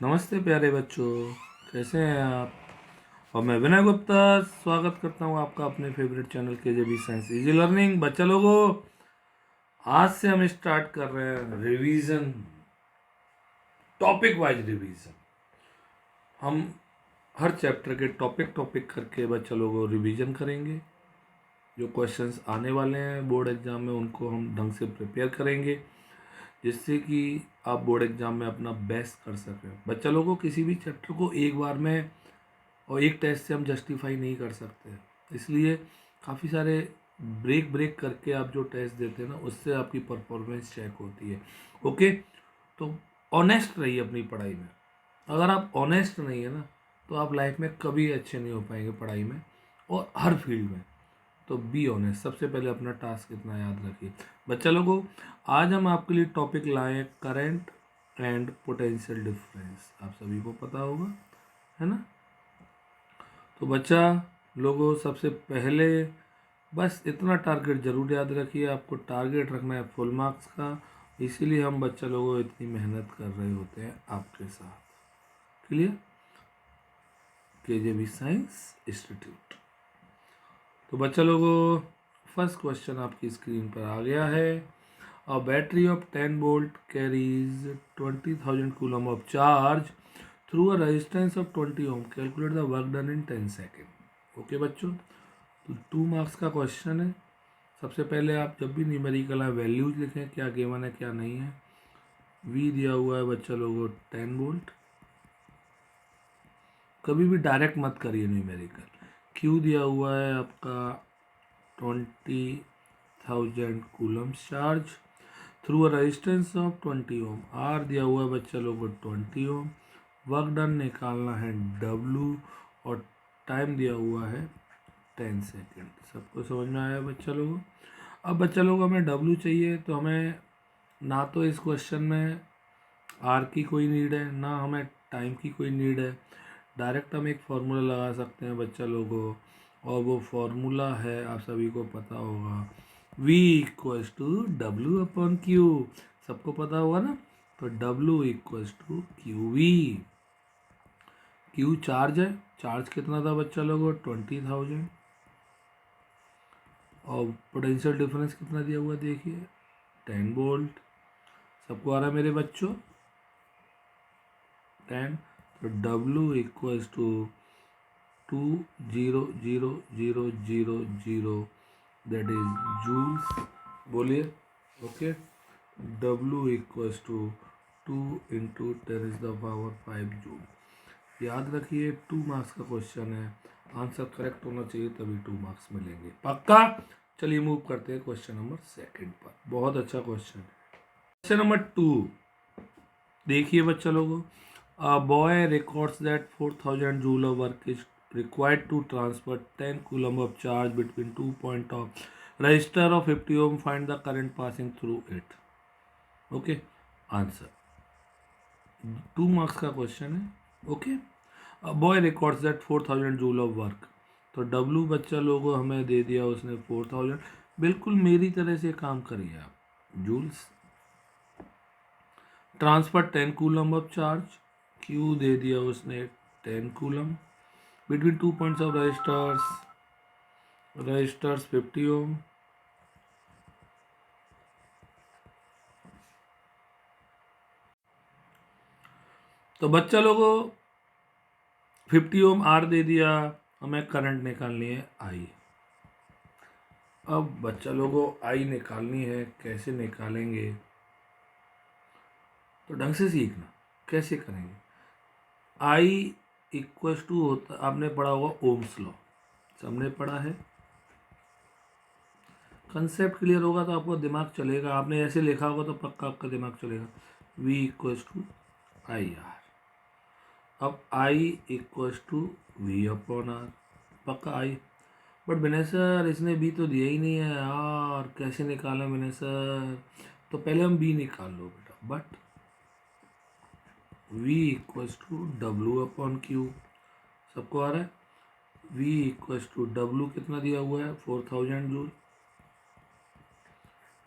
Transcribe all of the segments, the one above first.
नमस्ते प्यारे बच्चों, कैसे हैं आप। और मैं विनय गुप्ता स्वागत करता हूं आपका अपने favourite channel KJB science easy learning. बच्चा लोगों, आज से हम स्टार्ट कर रहे हैं रिवीजन, टॉपिक वाइज रिवीजन। हम हर चैप्टर के टॉपिक करके बच्चा लोगों रिवीजन करेंगे। जो क्वेश्चंस आने वाले हैं बोर्ड एग्जाम में उनको हम ढंग से प्रिपेयर करेंगे, जिससे कि आप बोर्ड एग्जाम में अपना बेस्ट कर सकें। बच्चा लोगों, किसी भी चैप्टर को एक बार में और एक टेस्ट से हम जस्टिफाई नहीं कर सकते, इसलिए काफ़ी सारे ब्रेक करके आप जो टेस्ट देते हैं ना, उससे आपकी परफॉर्मेंस चेक होती है। ओके, तो ऑनेस्ट रहिए अपनी पढ़ाई में। अगर आप ऑनेस्ट नहीं है ना, तो आप लाइफ में कभी अच्छे नहीं हो पाएंगे पढ़ाई में और हर फील्ड में। तो बी ऑनेस्ट, सबसे पहले अपना टास्क इतना याद रखिए। बच्चा लोगों, आज हम आपके लिए टॉपिक लाए करंट एंड पोटेंशियल डिफरेंस। आप सभी को पता होगा, है ना। तो बच्चा लोगों, सबसे पहले बस इतना टारगेट जरूर याद रखिए, आपको टारगेट रखना है फुल मार्क्स का। इसीलिए हम बच्चा लोगों इतनी मेहनत कर रहे होते हैं आपके साथ। क्लियर? KJB science institute. तो बच्चा लोगों, फर्स्ट क्वेश्चन आपकी स्क्रीन पर आ गया है। A battery of 10 volt carries 20,000 coulomb of charge through a resistance of 20 ohm. Calculate the work done in 10 second. Okay बच्चों, तो 2 मार्क्स का क्वेश्चन है। सबसे पहले आप जब भी न्यूमेरिकल है वैल्यूज लिखें, क्या गिवन है क्या नहीं है। वी दिया हुआ है बच्चा लोगों 10 वोल्ट। कभी भी डायरेक्ट मत करिए न्यूमेरिकल। क्यू दिया हुआ है आपका 20,000 coulomb charge through a resistance of 20 ohm. R दिया हुआ है बच्चा लोगों 20 ओम। वर्क डन निकालना है डब्लू और टाइम दिया हुआ है 10 सेकेंड। सबको समझ में आया बच्चा लोगों। अब बच्चा लोगों हमें डब्लू चाहिए, तो हमें ना तो इस क्वेश्चन में आर की कोई नीड है, ना हमें टाइम की कोई नीड है। डायरेक्ट हम एक फार्मूला लगा सकते हैं बच्चा लोगों, और वो फार्मूला है, आप सभी को पता होगा, V equals to W upon Q. सबको पता होगा ना। तो W equals to Q V. Q charge है, चार्ज कितना था बच्चा लोगों 20,000। और पोटेंशियल डिफरेंस कितना दिया हुआ देखिए 10 वोल्ट। सबको आ रहा है मेरे बच्चों 10। तो W equals to 20000 that is joules. बोलिए। Okay, W equals to 2 into 10 is the power 5 joule. याद रखिए 2 मार्क्स का क्वेश्चन है, आंसर करेक्ट होना चाहिए तभी 2 मार्क्स मिलेंगे, पक्का। चलिए मूव करते हैं क्वेश्चन नंबर 2 पर। बहुत अच्छा क्वेश्चन है। क्वेश्चन नंबर 2 देखिए बच्चा लोगों। A boy records that 4,000 joule of work is required to transfer 10 coulomb of charge between 2 points of resistor of 50 ohm. Find the current passing through it. Okay, answer 2 marks का question है। Okay, A boy records that 4,000 joule of work। तो W बच्चा लोगों हमें दे दिया उसने 4,000। बिल्कुल मेरी तरह से काम करिए आप। Joules transfer 10 coulomb of charge. Q दे दिया उसने 10 coulomb between 2 points of resistors 50 ohm. तो बच्चा लोगों 50 ओम आर दे दिया, हमें करंट निकालनी है आई। अब बच्चा लोगों आई निकालनी है, कैसे निकालेंगे, तो ढंग से सीखना कैसे करेंगे। आई इक्वल्स टू होता, आपने पढ़ा होगा ओम्स लॉ, सबने पढ़ा है। कंसेप्ट क्लियर होगा तो आपको दिमाग चलेगा, आपने ऐसे लिखा होगा तो पक्का आपका दिमाग चलेगा। V equals to I R. अब I equals to V upon R, पक्का आई। बट विनय सर इसने B तो दिया ही नहीं है यार, कैसे निकालें विनय सर। तो पहले हम B निकाल लो बेटा। But V equals to W upon Q. सबको आ रहा है। V इक्वल्स टू W कितना दिया हुआ है 4,000 जूल।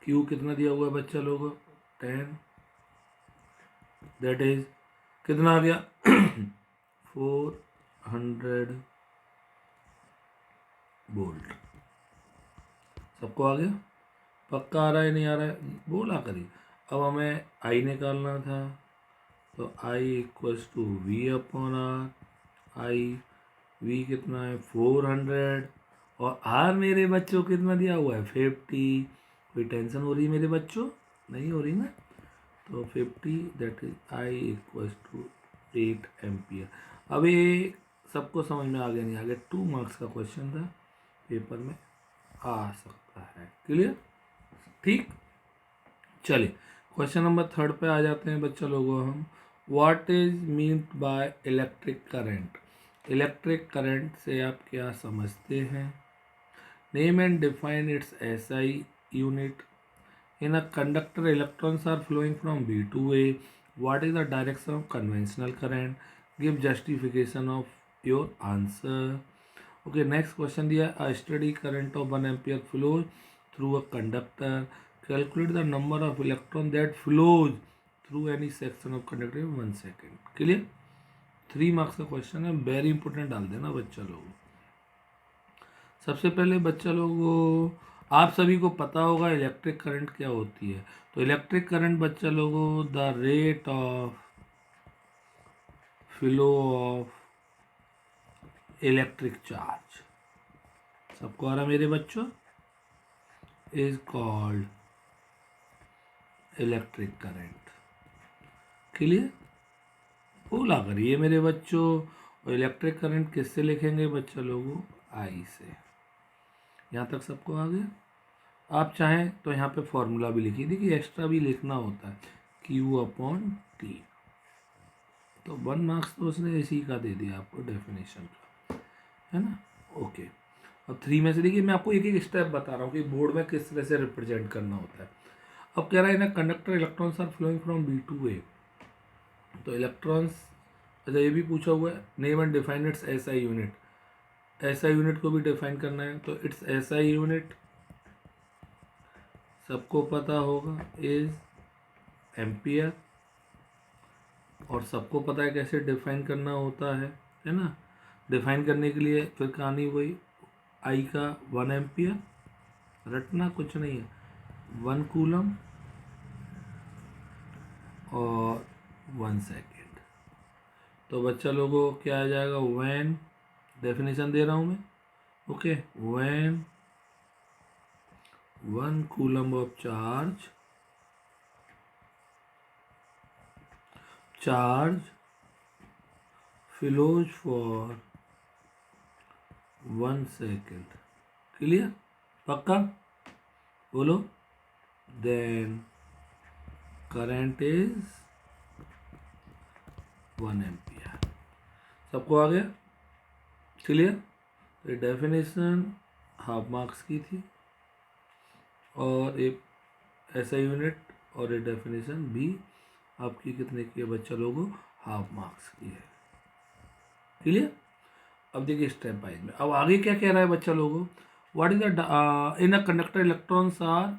क्यू कितना दिया हुआ है बच्चा लोगों 10, दैट इज कितना आ गया 400 वोल्ट। सबको आ गया? पक्का आ रहा है नहीं आ रहा है? बोला करिए। अब हमें आई निकालना था, तो I equals to V upon R. I V कितना है 400, और आर मेरे बच्चों कितना दिया हुआ है 50। कोई टेंशन हो रही है मेरे बच्चों? नहीं हो रही ना। तो 50 that is I equals to 8 ampere. अब ये सबको समझ में आ गया नहीं आ गया? 2 मार्क्स का क्वेश्चन था, पेपर में आ सकता है। क्लियर? ठीक, चलिए क्वेश्चन नंबर 3 पे आ जाते हैं बच्चा लोगों हम। What is meant by electric current? Electric current से आप क्या समझते हैं? Name and define its SI unit. In a conductor electrons are flowing from B to A. What is the direction of conventional current? Give justification of your answer. Okay, next question दिया, a steady current of 1 ampere flows through a conductor. Calculate the number of electron that flows through any section of conductor in 1 second. Clear? 3 marks का question है, very important डाल देना बच्चा लोग। सबसे पहले बच्चा लोगों, आप सभी को पता होगा इलेक्ट्रिक करंट क्या होती है। तो इलेक्ट्रिक करंट बच्चा लोगों the rate of flow of electric charge, सबको आ रहा मेरे बच्चों, is called electric current. Clear? बोला करिए मेरे बच्चों। और इलेक्ट्रिक करंट किससे लिखेंगे बच्चा लोगों? आई से। यहाँ तक सबको आ गया? आप चाहें तो यहाँ पे फॉर्मूला भी लिखिए, देखिए एक्स्ट्रा भी लिखना होता है, Q अपॉन टी। तो 1 मार्क्स तो उसने इसी का दे दिया आपको, डेफिनेशन का, है ना। ओके, अब 3 में से देखिए मैं आपको एक एक स्टेप बता रहा हूँ कि बोर्ड में किस तरह से रिप्रेजेंट करना होता है। अब कह रहा है ना conductor electrons are flowing from B to A. तो इलेक्ट्रॉन्स, अच्छा ये भी पूछा हुआ है, name and define its SI unit. SI unit को भी डिफाइन करना है, तो इट्स एसआई यूनिट सबको पता होगा इज एम्पियर, और सबको पता है कैसे डिफाइन करना होता है ना। डिफाइन करने के लिए फिर कहानी वही, आई का 1 एम्पियर, रटना कुछ नहीं है, 1 कूलम और 1 सेकेंड। तो बच्चा लोगों क्या आ जाएगा, व्हेन, डेफिनेशन दे रहा हूँ मैं, okay, when 1 coulomb of charge flows for 1 second. Clear? पक्का? बोलो। Then current is 1 ampere. सबको आ गया? क्लियर? तो ये डेफिनेशन हाफ मार्क्स की थी, और एक ऐसा यूनिट और ये डेफिनेशन भी आपकी कितने की है बच्चा लोगों, हाफ मार्क्स की है। क्लियर? अब देखिए स्टेप बाय में, अब आगे क्या कह रहा है बच्चा लोगों, what is the in a conductor electrons are,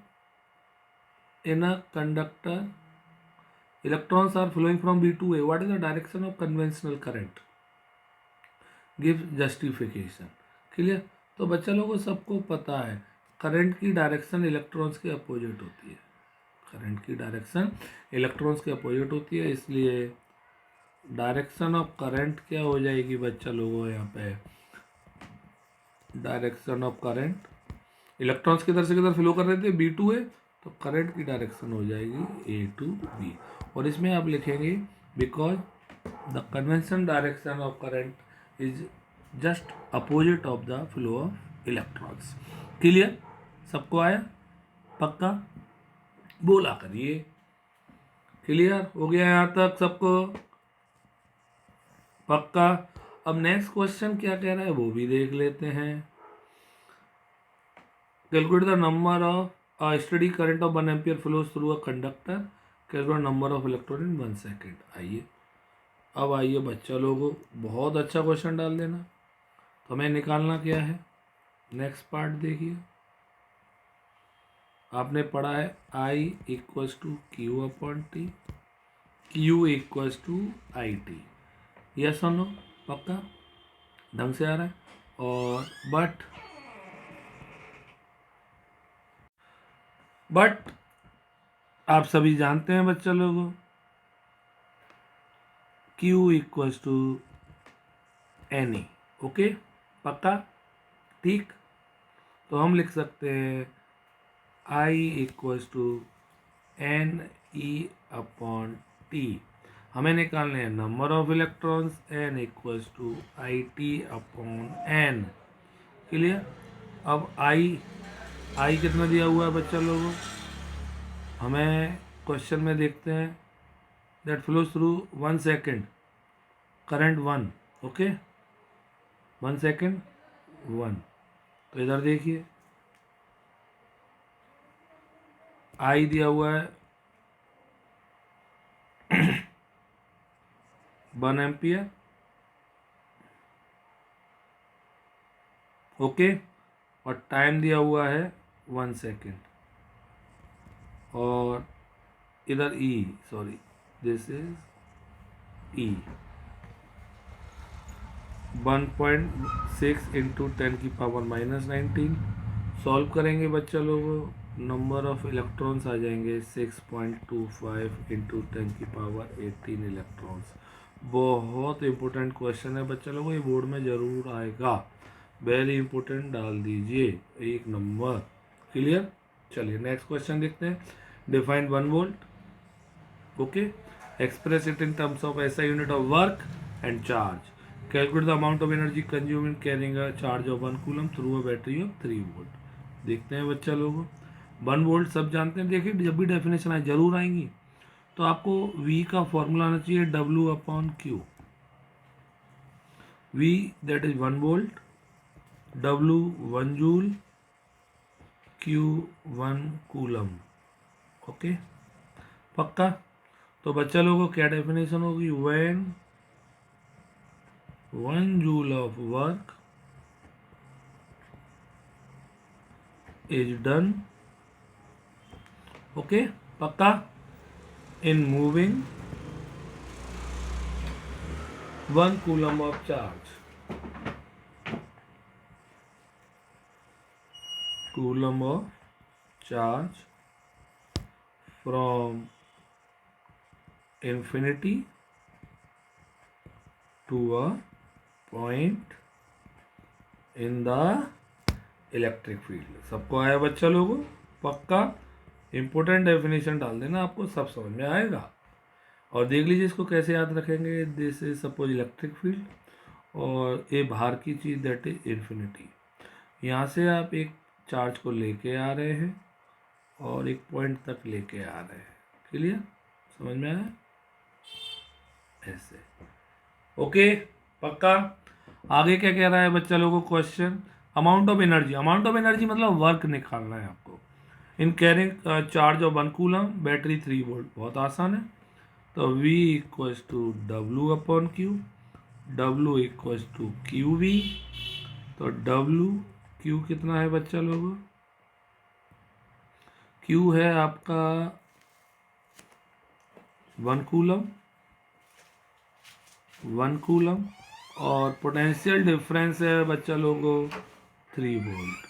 in a conductor electrons are flowing from B to A. What is the direction of conventional current? Give justification. Clear? तो बच्चा लोगों को सबको पता है करंट की डायरेक्शन इलेक्ट्रॉन्स के opposite होती है। करंट की डायरेक्शन इलेक्ट्रॉन्स के अपोजिट होती है, इसलिए डायरेक्शन ऑफ करंट क्या हो जाएगी बच्चा लोगों, यहाँ पे डायरेक्शन ऑफ करंट, इलेक्ट्रॉन्स किधर से किधर फ्लो कर रहे थे बी टू ए, तो करंट की डायरेक्शन हो जाएगी ए टू बी। और इसमें आप लिखेंगे because the convention direction of current is just opposite of the flow of electrons. Clear? सबको आया? पक्का? बोला करिए। क्लियर हो गया यहाँ तक सबको? पक्का? अब नेक्स्ट क्वेश्चन क्या कह रहा है वो भी देख लेते हैं। Calculate the number of study current of 1 ampere flows through a conductor, calculate number of electron in 1 second. आइए, अब आइए बच्चा लोगों, बहुत अच्छा क्वेश्चन डाल देना। तो हमें निकालना क्या है, नेक्स्ट पार्ट देखिए। आपने पढ़ा है I equals to Q upon T, Q equals to I T. Yes और नो? पक्का ढंग से आ रहा है? और बट आप सभी जानते हैं बच्चा लोगों, Q equals to N E. Okay पक्का? ठीक, तो हम लिख सकते हैं I equals to N E upon T. हमें निकालने हैं number of electrons, n equals to I T upon N. Clear? अब आई कितना दिया हुआ है बच्चा लोगों? हमें क्वेश्चन में देखते हैं, that flows through 1 second, current 1। Okay 1 second 1। तो इधर देखिए आई दिया हुआ है 1 एम्पियर। ओके, और टाइम दिया हुआ है 1 सेकेंड। और इधर E, sorry this is E, 1.6 into 10⁻⁻19। Solve करेंगे बच्चा लोगों, नंबर ऑफ इलेक्ट्रॉन्स आ जाएंगे 6.25 इंटू 10⁻18 इलेक्ट्रॉन्स। बहुत इंपॉर्टेंट क्वेश्चन है बच्चा लोगों, ये बोर्ड में ज़रूर आएगा, वेरी इंपॉर्टेंट, डाल दीजिए 1 नंबर। क्लियर? चलिए नेक्स्ट क्वेश्चन देखते हैं। Define 1 volt. Okay, express it in terms of SI unit of work and charge. Calculate the amount of energy consumed in carrying a charge of 1 coulomb through a battery of 3 volt. देखते हैं बच्चा लोगों, 1 volt सब जानते हैं। देखिए जब भी डेफिनेशन आए जरूर आएंगी, तो आपको V का फॉर्मूला आना चाहिए W upon Q। V that is 1 volt, W 1 joule, Q 1 coulomb. Okay पक्का? तो बच्चा लोगों को क्या डेफिनेशन होगी? When 1 joule of work is done, okay पक्का, in moving 1 coulomb of charge, coulomb of charge from infinity to a point in the electric field. सबको आया बच्चा लोगों? पक्का? इंपोर्टेंट डेफिनेशन डाल देना, आपको सब समझ में आएगा। और देख लीजिए इसको कैसे याद रखेंगे। This is suppose electric field, और ये बाहर की चीज़ दैट इज इन्फिनिटी। यहाँ से आप एक चार्ज को लेके आ रहे हैं और एक पॉइंट तक लेके आ रहे हैं। क्लियर? समझ में आया? ऐसे। ओके पक्का? आगे क्या कह रहा है बच्चा लोगों को question? Amount of energy. Amount of energy मतलब वर्क निकालना है आपको in carrying charge of 1 coulomb, battery 3 volt. बहुत आसान है। तो V equals to W upon Q, W equals to QV। तो Q कितना है बच्चा लोगों? Q है आपका 1 कूलम, और पोटेंशियल डिफरेंस है बच्चा लोगों 3 वोल्ट।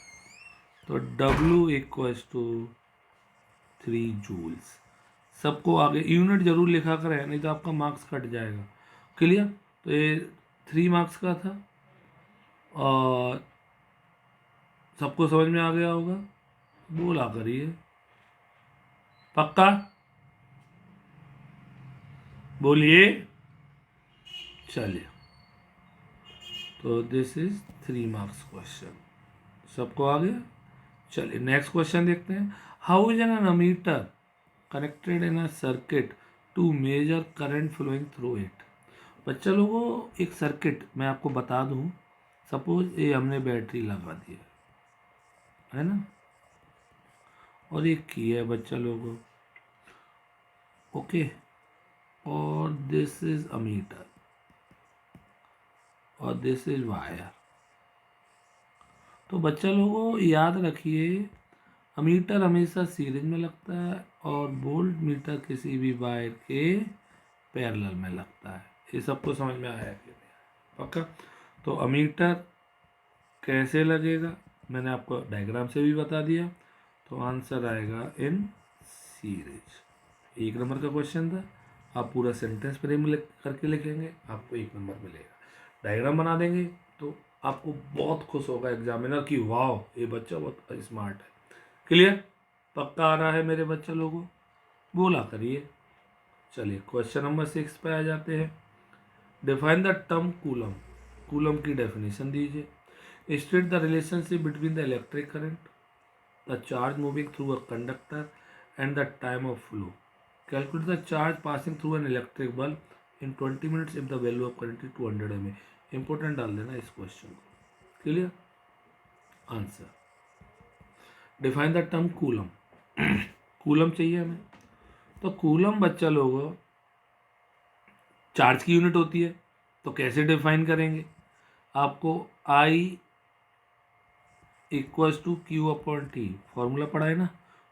तो W इक्वल्स टू 3 जूल्स। सबको आगे यूनिट जरूर लिखा करें, नहीं तो आपका मार्क्स कट जाएगा। क्लियर? तो ये 3 मार्क्स का था, और सबको समझ में आ गया होगा? बोला करिए पक्का, बोलिए। चलिए, तो दिस इज 3 मार्क्स क्वेश्चन। सबको आ गया? चलिए नेक्स्ट क्वेश्चन देखते हैं। How is an ammeter connected in a circuit to measure current flowing through it. बच्चा लोगों, एक सर्किट मैं आपको बता दूं, सपोज ये हमने बैटरी लगा दी है ना, और एक की है बच्चा लोगों। ओके, और दिस इज अमीटर, और दिस इज वायर। तो बच्चा लोगों याद रखिए, अमीटर हमेशा सीरीज में लगता है, और वोल्ट मीटर किसी भी वायर के पैरेलल में लगता है। ये सबको समझ में आया कि नहीं? पक्का। तो अमीटर कैसे लगेगा मैंने आपको डायग्राम से भी बता दिया। तो आंसर आएगा इन सीरीज। 1 नंबर का क्वेश्चन था, आप पूरा सेंटेंस फ्रेम करके लिखेंगे, आपको 1 नंबर मिलेगा। डायग्राम बना देंगे तो आपको बहुत खुश होगा एग्जामिनर कि वाह ये बच्चा बहुत स्मार्ट है। क्लियर? पक्का आ रहा है मेरे बच्चे लोगों? बोला करिए। चलिए क्वेश्चन नंबर 6 पे आ जाते हैं। Define the term coulomb. Coulomb की डेफिनेशन दीजिए। State the relationship between the electric current, the charge moving through a conductor and the time of flow. Calculate the charge passing through an electric bulb in 20 minutes if the value of current is 200 mA। Important डाल देना इस question को। Clear? Answer define the term coulomb. Coulomb चाहिए हमें। तो coulomb बच्चा लोगों charge की यूनिट होती है, तो कैसे डिफाइन करेंगे? आपको I equals to Q upon T formula पढ़ा है ना,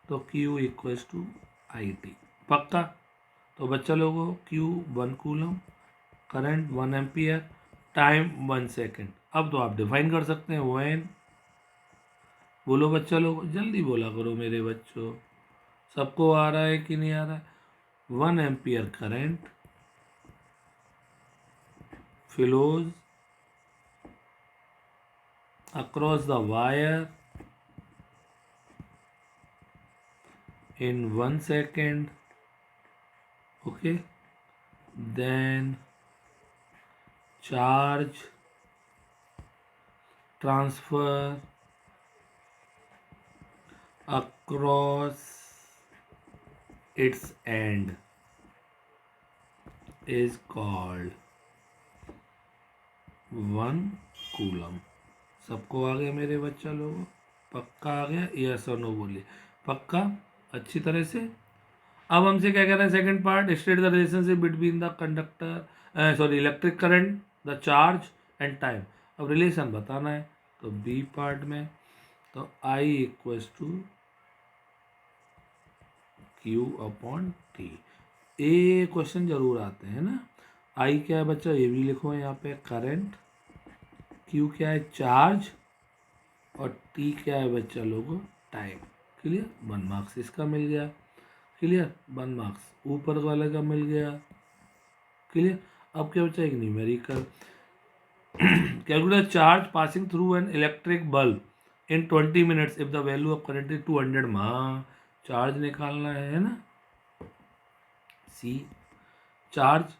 तो Q equals to I T. पक्का? तो बच्चा लोगों Q 1 coulomb, current 1 ampere, time 1 second. अब तो आप डिफाइन कर सकते हैं व्हेन। बोलो बच्चा लोग, जल्दी बोला करो मेरे बच्चों। सबको आ रहा है कि नहीं आ रहा है? 1 ampere current flows across the wire in 1 second. Okay, then charge transfer across its end is called 1 coulomb. सबको आ गया मेरे बच्चा लोगों? पक्का आ गया? यस और नो बोलिए। पक्का? अच्छी तरह से। अब हमसे क्या कह रहा है second part, state the relationship between the conductor sorry electric current, the charge and time. अब रिलेशन बताना है, तो बी पार्ट में तो I equals to Q upon T. A question जरूर आते हैं ना। आई क्या है बच्चा, ये भी लिखो यहाँ पे करंट, क्यू क्या है चार्ज, और टी क्या है बच्चा लोगों टाइम। क्लियर? 1 मार्क्स इसका मिल गया। क्लियर? 1 मार्क्स ऊपर वाले का मिल गया। क्लियर? अब क्या बचा, एक numerical. Calculate charge passing through an electric bulb in 20 minutes if the value of current is 200 mA। Charge निकालना है ना। सी चार्ज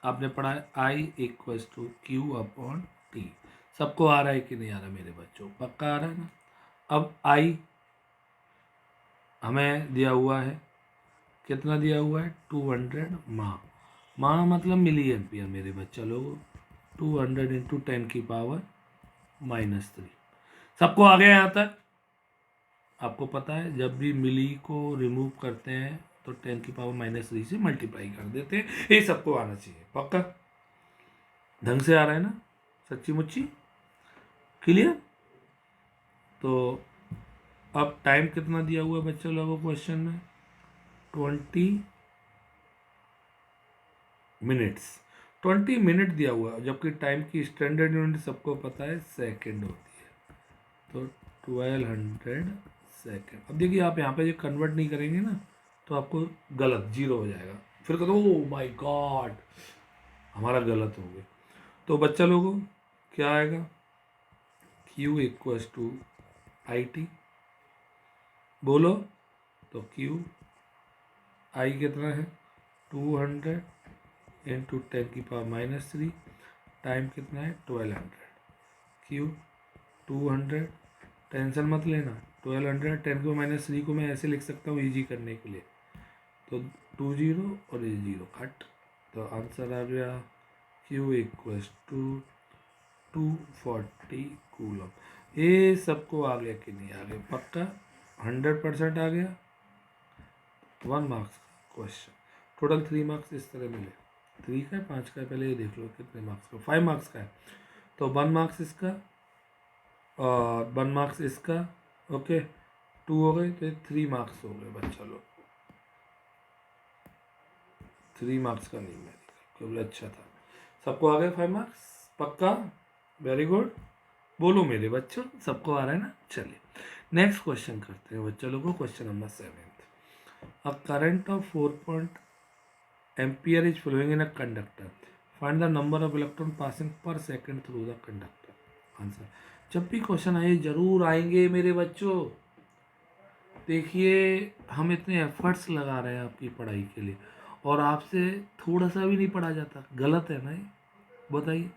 आपने पढ़ा है I equals to Q upon T. सबको आ रहा है कि नहीं आ रहा मेरे बच्चों? पक्का आ रहा है ना। अब आई हमें दिया हुआ है, कितना दिया हुआ है 200 mA। माह मतलब मिली एम्पियर मेरे बच्चा लोगों। 200 इंटू 10⁻³ सबको आ गया यहाँ तक? आपको पता है जब भी मिली को रिमूव करते हैं तो 10⁻³ से मल्टीप्लाई कर देते हैं। ये सबको आना चाहिए। पक्का? ढंग से आ रहा है ना? सच्ची मुच्ची? क्लियर? तो अब टाइम कितना दिया हुआ है बच्चों लोगों क्वेश्चन में? 20 मिनट्स। 20 मिनट दिया हुआ है, जबकि टाइम की स्टैंडर्ड यूनिट सबको पता है सेकंड होती है। तो 1200 सेकंड। अब देखिए आप यहाँ पे जो कन्वर्ट नहीं करेंगे ना तो आपको गलत जीरो हो जाएगा। फिर कहते ओ माय गॉड हमारा गलत हो गया। तो बच्चा लोगों क्या आएगा? Q equals to I T. बोलो तो Q आई कितना है 200 इंटू 10⁻³ टाइम कितना है 1200। Q 200, टेंशन मत लेना। 1200 10⁻³ को मैं ऐसे लिख सकता हूँ इजी करने के लिए। तो 2 0 और ये 0 कट, तो आंसर आ गया Q इक्वल्स टू 240 कूलम। ये सबको आ गया कि नहीं आ गया? पक्का 100% आ गया। 1 मार्क्स का क्वेश्चन, टोटल 3 मार्क्स इस तरह मिले। 3 का है 5 का है, पहले ये देख लो कितने मार्क्स का। 5 मार्क्स का है तो 1 मार्क्स इसका और 1 मार्क्स इसका। ओके 2 हो गए तो 3 मार्क्स हो गए बच्चा लोग। 3 मार्क्स का न्यूमेरिकल केवल अच्छा था। सबको आ गए 5 मार्क्स पक्का? Very good. बोलो मेरे बच्चों, सबको आ रहा है ना? चलिए नेक्स्ट क्वेश्चन करते हैं बच्चों लोगों। Question number 7, a current of 4 ampere is flowing in a conductor, find the number of electron passing per second through the conductor. Answer, जब भी क्वेश्चन आए जरूर आएंगे मेरे बच्चों। देखिए हम इतने एफर्ट्स लगा रहे हैं आपकी पढ़ाई के लिए और आपसे थोड़ा सा भी नहीं पढ़ा जाता। गलत है ना ये? बताइए।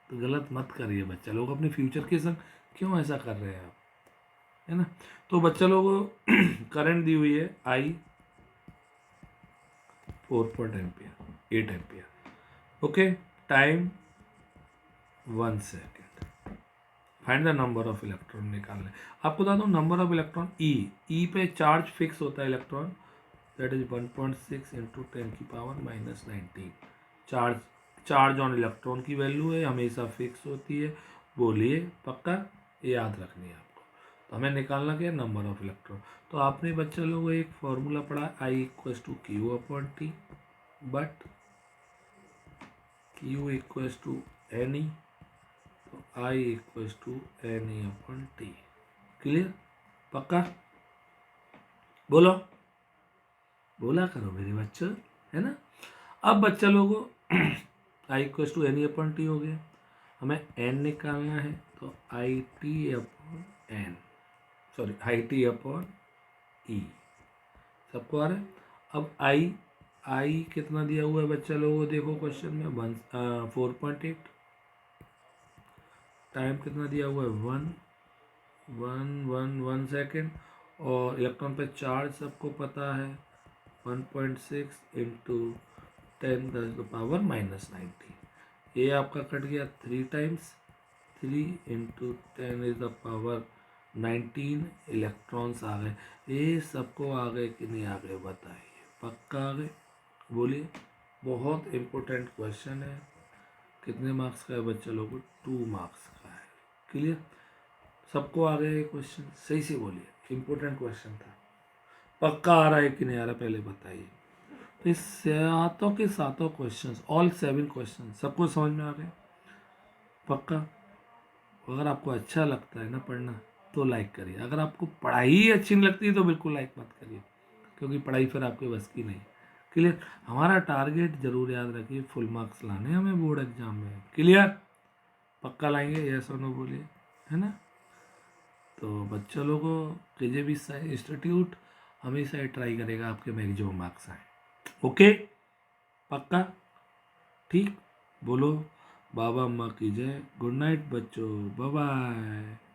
तो गलत मत करिए बच्चा लोग, अपने फ्यूचर के संग क्यों ऐसा कर रहे हैं आप, है ना? तो बच्चा लोग करंट दी हुई है आई 4 ampere 8 ampere. Okay, time 1 second. Find the number of electron निकालना है। आपको बता दूं नंबर ऑफ इलेक्ट्रॉन ई पे चार्ज फिक्स होता है electron, that is 1.6 into 10⁻⁻19। Charge on electron की वैल्यू है, हमेशा फिक्स होती है। बोलिए पक्का? ये याद रखनी है आपको। तो हमें निकालना क्या है? Number of electron. तो आपने बच्चा लोग एक फॉर्मूला पढ़ा, I equals to Q upon T, but Q equals to N E, तो I equals to N E upon T. Clear? पक्का? बोलो, बोला करो मेरे बच्चों, है ना? अब बच्चा लोगों I equals to N E upon T हो गया, हमें एन निकालना है, तो I T upon N, sorry I T upon E. सबको आ रहा है? अब आई कितना दिया हुआ है बच्चा लोगों? देखो क्वेश्चन में 4.8, टाइम कितना दिया हुआ है? 1 सेकेंड, और इलेक्ट्रॉन पे चार्ज सबको पता है 1.6 इंटू 10⁻⁻�19। ये आपका कट गया 3 टाइम्स, 3 इंटू 10⁻19 इलेक्ट्रॉन्स आ गए। ये सबको आ गए कि नहीं आ गए बताइए? पक्का आ गए? बोलिए। बहुत इम्पोर्टेंट क्वेश्चन है। कितने मार्क्स का है बच्चे लोगों? 2 मार्क्स का है। क्लियर? सबको आ गया ये क्वेश्चन? सही से बोलिए, इम्पोर्टेंट क्वेश्चन था। पक्का आ रहा है कि नहीं आ रहा पहले बताइए। तो इस सातों के सातों क्वेश्चंस, ऑल 7 क्वेश्चन सबको समझ में आ गए? पक्का? अगर आपको अच्छा लगता है ना पढ़ना तो लाइक करिए, अगर आपको पढ़ाई ही अच्छी नहीं लगती तो बिल्कुल लाइक मत करिए, क्योंकि पढ़ाई फिर आपके बस की नहीं। क्लियर? हमारा टारगेट जरूर याद रखिए, फुल मार्क्स लाने हमें बोर्ड एग्जाम में। क्लियर? पक्का लाएंगे? यस और नो बोलिए, है ना? तो बच्चों लोगों KJB इंस्टीट्यूट हमेशा ट्राई करेगा आपके मैक्सिमम मार्क्स आए। ओके? पक्का? ठीक? बोलो बाबा अम्मा की जय। गुड नाइट बच्चों, बाय बाय।